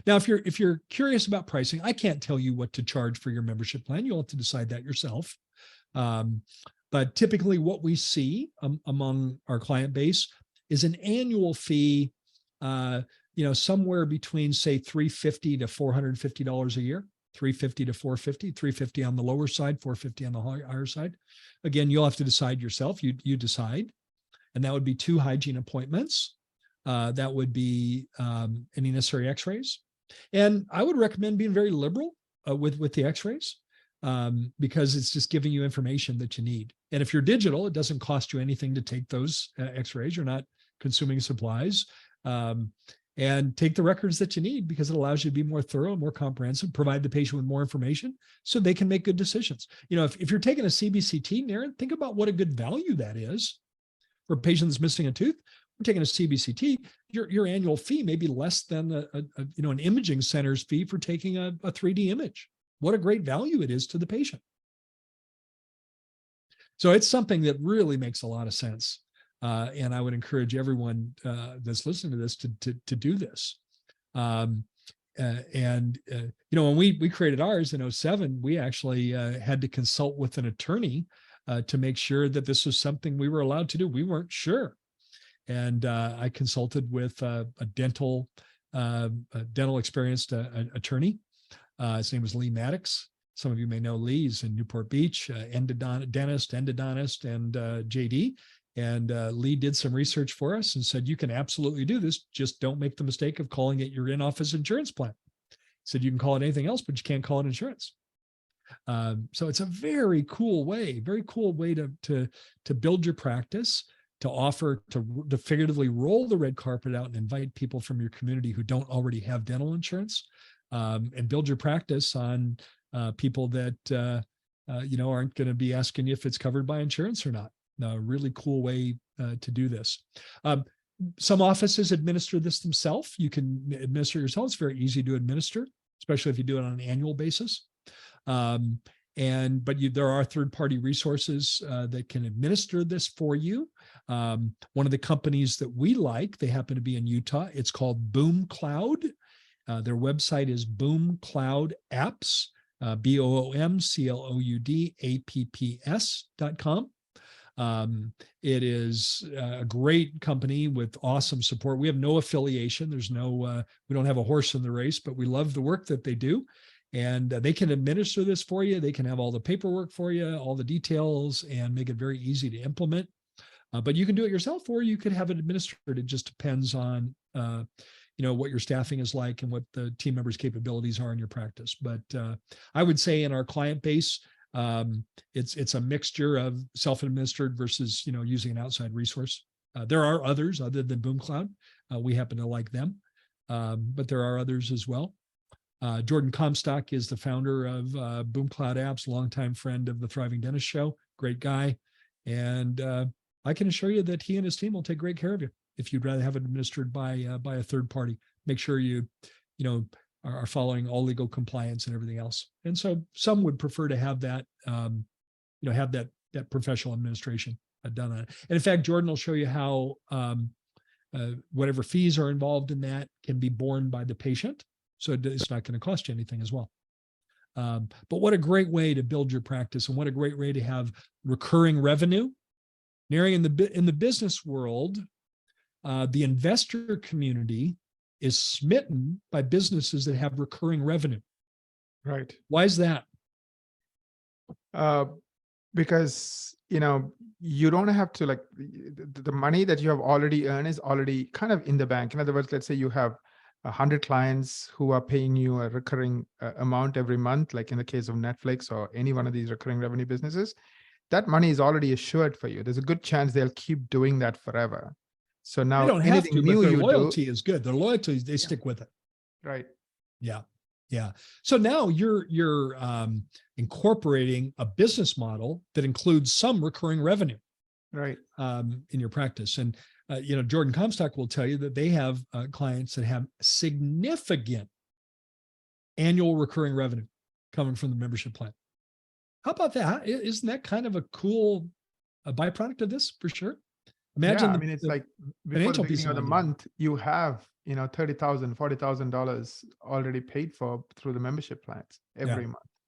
Now, if you're curious about pricing, I can't tell you what to charge for your membership plan. You'll have to decide that yourself. But typically what we see among our client base is an annual fee, somewhere between, say, $350 to $450 a year, $350 to $450, $350 on the lower side, $450 on the higher side. Again, you'll have to decide yourself. You decide. And that would be 2 hygiene appointments. That would be any necessary x-rays. And I would recommend being very liberal with the x-rays because it's just giving you information that you need. And if you're digital, it doesn't cost you anything to take those x-rays. You're not consuming supplies. And take the records that you need because it allows you to be more thorough, more comprehensive, provide the patient with more information so they can make good decisions. If you're taking a CBCT, Naren, think about what a good value that is for a patient that's missing a tooth. We're taking a CBCT, your annual fee may be less than an imaging center's fee for taking a 3D image. What a great value it is to the patient. So it's something that really makes a lot of sense. And I would encourage everyone that's listening to this to do this. When we created ours in 2007, we actually had to consult with an attorney to make sure that this was something we were allowed to do. We weren't sure. And I consulted with a dental experienced attorney. His name was Lee Maddox. Some of you may know Lee. He's in Newport Beach, endodontist, and JD. And Lee did some research for us and said, you can absolutely do this. Just don't make the mistake of calling it your in-office insurance plan. He said, you can call it anything else, but you can't call it insurance. So it's a very cool way to build your practice, to offer, to figuratively roll the red carpet out and invite people from your community who don't already have dental insurance, and build your practice on people that, aren't going to be asking you if it's covered by insurance or not. A really cool way to do this. Some offices administer this themselves. You can administer it yourself. It's very easy to administer, especially if you do it on an annual basis. But there are third-party resources that can administer this for you. One of the companies that we like, they happen to be in Utah. It's called Boom Cloud. Their website is Boom Cloud Apps, BOOMCLOUDAPPS.com. It is a great company with awesome support. We have no affiliation. We don't have a horse in the race, but we love the work that they do. And they can administer this for you. They can have all the paperwork for you, all the details, and make it very easy to implement. But you can do it yourself, or you could have it administered. It just depends on, what your staffing is like and what the team members' capabilities are in your practice. But I would say in our client base, it's a mixture of self-administered versus, using an outside resource. There are others other than Boom Cloud. We happen to like them, but there are others as well. Jordan Comstock is the founder of Boom Cloud Apps, longtime friend of the Thriving Dentist Show, great guy. And I can assure you that he and his team will take great care of you if you'd rather have it administered by a third party. Make sure you are following all legal compliance and everything else. And so some would prefer to have that, have that professional administration done on it. And in fact, Jordan will show you how whatever fees are involved in that can be borne by the patient. So it's not going to cost you anything as well. But what a great way to build your practice, and what a great way to have recurring revenue. Nary in the business world, the investor community is smitten by businesses that have recurring revenue. Right. Why is that? Because, you don't have to, like, the money that you have already earned is already kind of in the bank. In other words, let's say you have 100 clients who are paying you a recurring amount every month, like in the case of Netflix or any one of these recurring revenue businesses. That money is already assured for you. There's a good chance they'll keep doing that forever. So now they don't anything have to, new but their you loyalty do, is good. Their loyalty, they stick with it. right? Yeah. Yeah. So now you're incorporating a business model that includes some recurring revenue, right? In your practice. And Jordan Comstock will tell you that they have clients that have significant annual recurring revenue coming from the membership plan. How about that? Isn't that kind of a cool byproduct of this, for sure? Imagine I mean, it's the like before the financial peace beginning of of the mind. You have. month, you have, $30,000, $40,000 already paid for through the membership plans Yeah. every month.